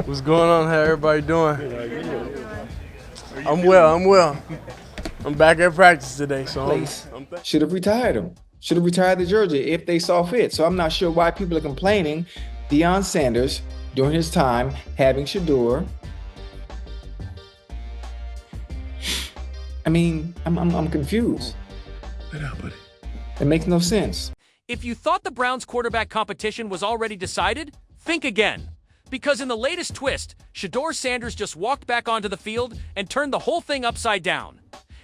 What's going on? How everybody doing? I'm well. I'm back at practice today, so should have retired him. Should have retired the jersey if they saw fit. So I'm not sure why people are complaining. Dylan Sanders, during his time, having Shedeur. I mean, I'm confused. It makes no sense. If you thought the Browns' quarterback competition was already decided, think again. Because in the latest twist, Shedeur Sanders just walked back onto the field and turned the whole thing upside down.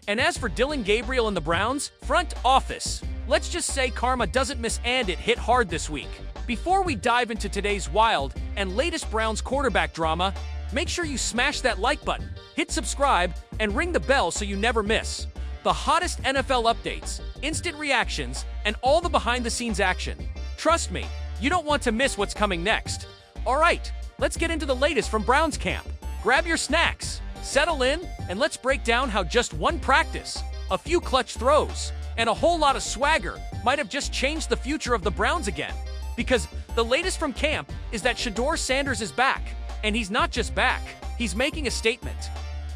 And as for Dylan Gabriel and the Browns' front office, let's just say karma doesn't miss and it hit hard this week. Before we dive into today's wild and latest Browns quarterback drama, make sure you smash that like button, hit subscribe, and ring the bell so you never miss the hottest NFL updates, instant reactions, and all the behind-the-scenes action. Trust me, you don't want to miss what's coming next. All right, let's get into the latest from Browns camp. Grab your snacks, settle in, and let's break down how just one practice, a few clutch throws, and a whole lot of swagger might have just changed the future of the Browns again. Because the latest from camp is that Shedeur Sanders is back, and he's not just back, he's making a statement.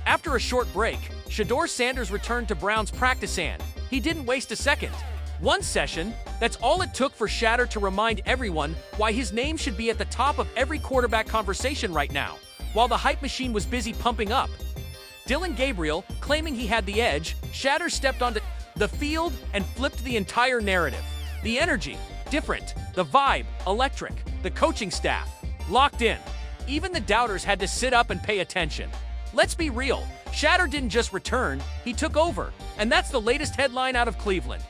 After a short break, Shedeur Sanders returned to Browns practice and he didn't waste a second. One session, that's all it took for Shedeur to remind everyone why his name should be at the top of every quarterback conversation right now, while the hype machine was busy pumping up. Dylan Gabriel, claiming he had the edge, Shedeur stepped onto the field and flipped the entire narrative. The energy, different. The vibe, electric. The coaching staff, locked in. Even the doubters had to sit up and pay attention. Let's be real, Shedeur didn't just return, he took over, and that's the latest headline out of Cleveland.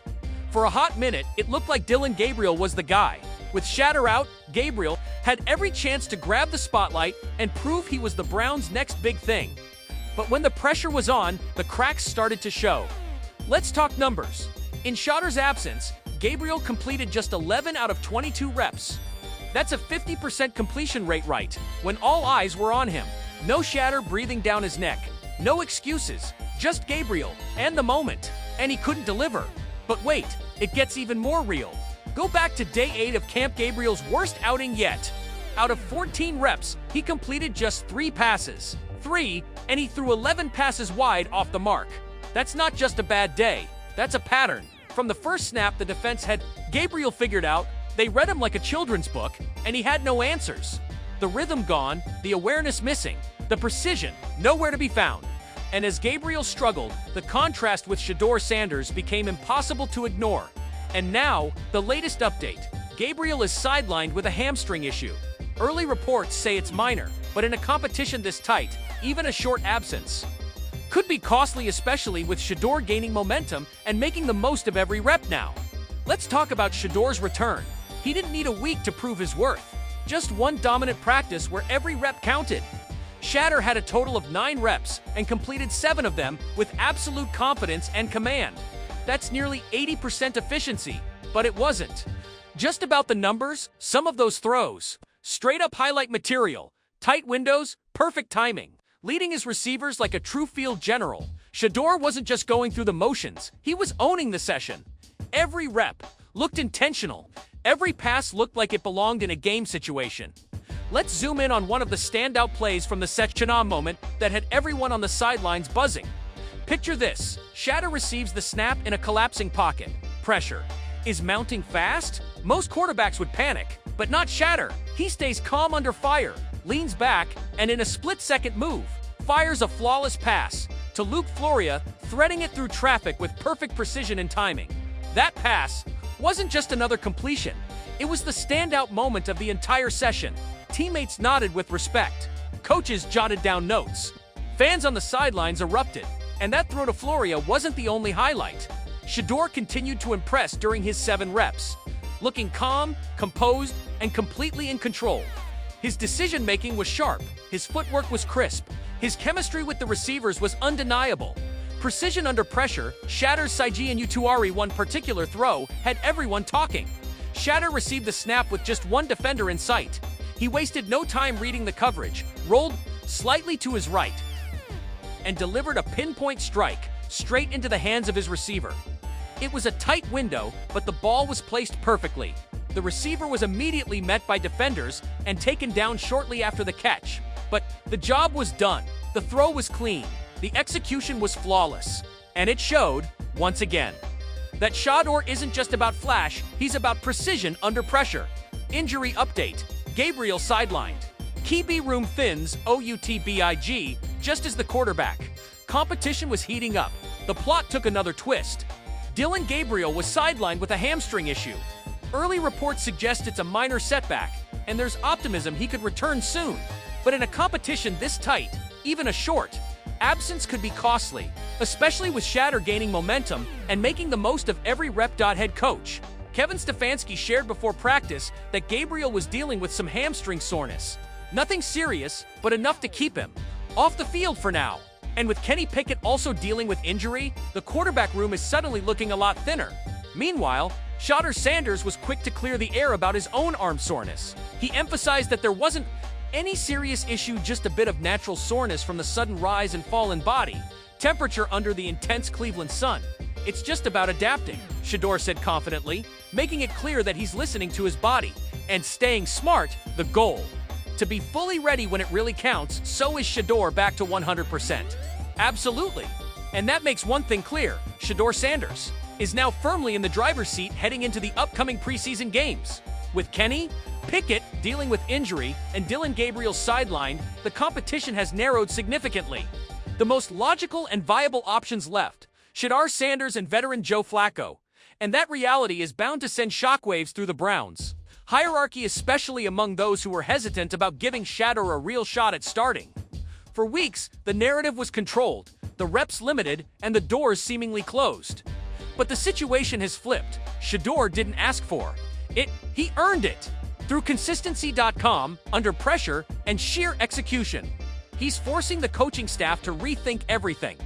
For a hot minute, it looked like Dylan Gabriel was the guy. With Shedeur out, Gabriel had every chance to grab the spotlight and prove he was the Browns' next big thing. But when the pressure was on, the cracks started to show. Let's talk numbers. In Shedeur's absence, Gabriel completed just 11 out of 22 reps. That's a 50% completion rate right, when all eyes were on him. No Shedeur breathing down his neck. No excuses, just Gabriel and the moment. And he couldn't deliver. But wait, it gets even more real. Go back to day 8 of Camp Gabriel's worst outing yet. Out of 14 reps, he completed just 3 passes. 3, and he threw 11 passes wide off the mark. That's not just a bad day, that's a pattern. From the first snap the defense had Gabriel figured out, they read him like a children's book, and he had no answers. The rhythm gone, the awareness missing, the precision nowhere to be found. And as Gabriel struggled, the contrast with Shedeur Sanders became impossible to ignore. And now, the latest update. Gabriel is sidelined with a hamstring issue. Early reports say it's minor, but in a competition this tight, even a short absence could be costly, especially with Shedeur gaining momentum and making the most of every rep now. Let's talk about Shedeur's return. He didn't need a week to prove his worth. Just one dominant practice where every rep counted. Shedeur had a total of 9 reps and completed 7 of them with absolute confidence and command. That's nearly 80% efficiency, but it wasn't just about the numbers. Some of those throws, straight up highlight material, tight windows, perfect timing, leading his receivers like a true field general. Shedeur wasn't just going through the motions, he was owning the session. Every rep looked intentional. Every pass looked like it belonged in a game situation. Let's zoom in on one of the standout plays from the session moment that had everyone on the sidelines buzzing. Picture this. Shedeur receives the snap in a collapsing pocket. Pressure is mounting fast. Most quarterbacks would panic, but not Shedeur. He stays calm under fire, leans back, and in a split-second move, fires a flawless pass to Luke Floria, threading it through traffic with perfect precision and timing. That pass wasn't just another completion. It was the standout moment of the entire session. Teammates nodded with respect. Coaches jotted down notes. Fans on the sidelines erupted. And that throw to Floria wasn't the only highlight. Shedeur continued to impress during his 7 reps, looking calm, composed, and completely in control. His decision-making was sharp. His footwork was crisp. His chemistry with the receivers was undeniable. Precision under pressure, Shedeur's Sidelined Utuari one particular throw had everyone talking. Shedeur received the snap with just one defender in sight. He wasted no time reading the coverage, rolled slightly to his right, and delivered a pinpoint strike straight into the hands of his receiver. It was a tight window, but the ball was placed perfectly. The receiver was immediately met by defenders and taken down shortly after the catch. But the job was done. The throw was clean. The execution was flawless. And it showed, once again, that Shedeur isn't just about flash, he's about precision under pressure. Injury update. Gabriel sidelined. QB room thins, OUTBIG, just as the quarterback. Competition was heating up. The plot took another twist. Dylan Gabriel was sidelined with a hamstring issue. Early reports suggest it's a minor setback, and there's optimism he could return soon. But in a competition this tight, even a short, absence could be costly, especially with Shedeur gaining momentum and making the most of every rep. Head coach Kevin Stefanski shared before practice that Gabriel was dealing with some hamstring soreness. Nothing serious, but enough to keep him off the field for now. And with Kenny Pickett also dealing with injury, the quarterback room is suddenly looking a lot thinner. Meanwhile, Shedeur Sanders was quick to clear the air about his own arm soreness. He emphasized that there wasn't any serious issue, just a bit of natural soreness from the sudden rise and fall in body temperature under the intense Cleveland sun. It's just about adapting, Shedeur said confidently, making it clear that he's listening to his body and staying smart, the goal. To be fully ready when it really counts, so is Shedeur back to 100%. Absolutely. And that makes one thing clear, Shedeur Sanders is now firmly in the driver's seat heading into the upcoming preseason games. With Kenny Pickett dealing with injury and Dylan Gabriel sidelined, the competition has narrowed significantly. The most logical and viable options left, Shedeur Sanders and veteran Joe Flacco. And that reality is bound to send shockwaves through the Browns hierarchy, especially among those who were hesitant about giving Shedeur a real shot at starting. For weeks, the narrative was controlled, the reps limited, and the doors seemingly closed. But the situation has flipped. Shedeur didn't ask for it, he earned it. Through consistency.com, under pressure, and sheer execution. He's forcing the coaching staff to rethink everything.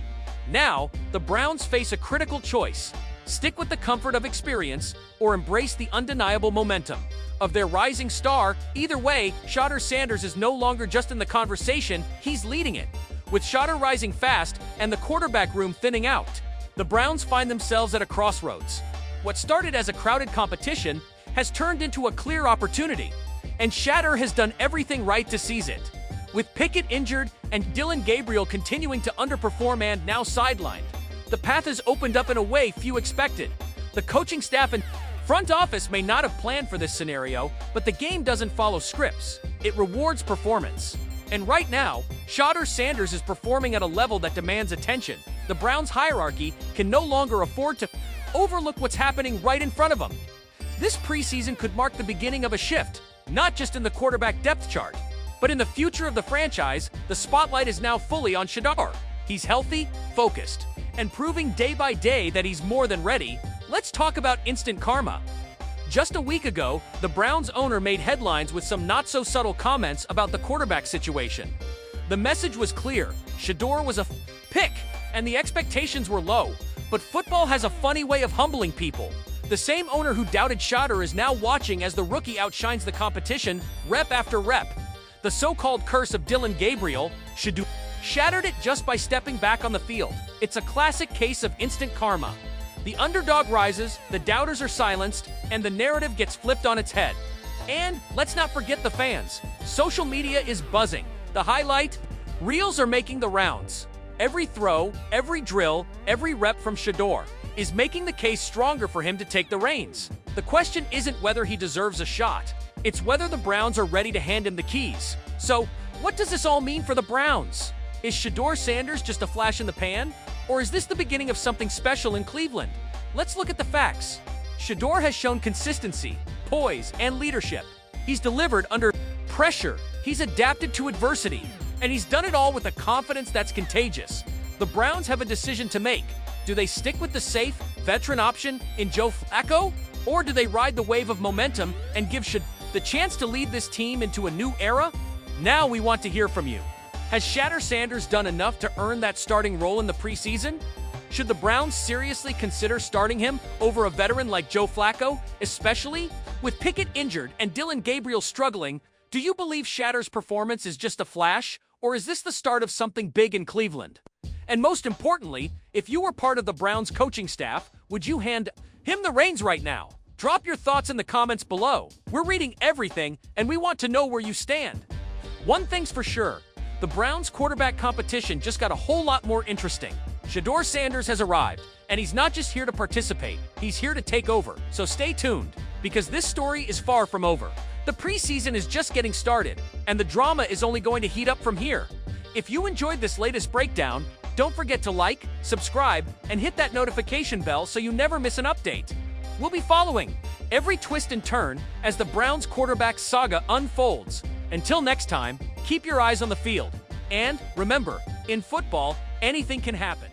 Now, the Browns face a critical choice. Stick with the comfort of experience, or embrace the undeniable momentum of their rising star. Either way, Shedeur Sanders is no longer just in the conversation, he's leading it. With Shedeur rising fast and the quarterback room thinning out, the Browns find themselves at a crossroads. What started as a crowded competition has turned into a clear opportunity, and Shedeur has done everything right to seize it. With Pickett injured and Dylan Gabriel continuing to underperform and now sidelined, the path has opened up in a way few expected. The coaching staff and front office may not have planned for this scenario, but the game doesn't follow scripts. It rewards performance. And right now, Shedeur Sanders is performing at a level that demands attention. The Browns hierarchy can no longer afford to overlook what's happening right in front of them. This preseason could mark the beginning of a shift, not just in the quarterback depth chart, but in the future of the franchise. The spotlight is now fully on Shedeur. He's healthy, focused, and proving day by day that he's more than ready. Let's talk about instant karma. Just a week ago, the Browns owner made headlines with some not-so-subtle comments about the quarterback situation. The message was clear. Shedeur was a pick, and the expectations were low. But football has a funny way of humbling people. The same owner who doubted Shedeur is now watching as the rookie outshines the competition, rep after rep. The so-called curse of Dylan Gabriel, Shedeur shattered it just by stepping back on the field. It's a classic case of instant karma. The underdog rises, the doubters are silenced, and the narrative gets flipped on its head. And let's not forget the fans. Social media is buzzing. The highlight reels are making the rounds. Every throw, every drill, every rep from Shedeur is making the case stronger for him to take the reins. The question isn't whether he deserves a shot. It's whether the Browns are ready to hand him the keys. So, what does this all mean for the Browns? Is Shedeur Sanders just a flash in the pan? Or is this the beginning of something special in Cleveland? Let's look at the facts. Shedeur has shown consistency, poise, and leadership. He's delivered under pressure, he's adapted to adversity, and he's done it all with a confidence that's contagious. The Browns have a decision to make. Do they stick with the safe, veteran option in Joe Flacco? Or do they ride the wave of momentum and give Shedeur the chance to lead this team into a new era? Now we want to hear from you. Has Shedeur Sanders done enough to earn that starting role in the preseason? Should the Browns seriously consider starting him over a veteran like Joe Flacco, especially with Pickett injured and Dylan Gabriel struggling? Do you believe Shedeur's performance is just a flash, or is this the start of something big in Cleveland? And most importantly, if you were part of the Browns coaching staff, would you hand him the reins right now? Drop your thoughts in the comments below. We're reading everything, and we want to know where you stand. One thing's for sure, the Browns' quarterback competition just got a whole lot more interesting. Shedeur Sanders has arrived, and he's not just here to participate, he's here to take over. So stay tuned, because this story is far from over. The preseason is just getting started, and the drama is only going to heat up from here. If you enjoyed this latest breakdown, don't forget to like, subscribe, and hit that notification bell so you never miss an update. We'll be following every twist and turn as the Browns quarterback saga unfolds. Until next time, keep your eyes on the field. And remember, in football, anything can happen.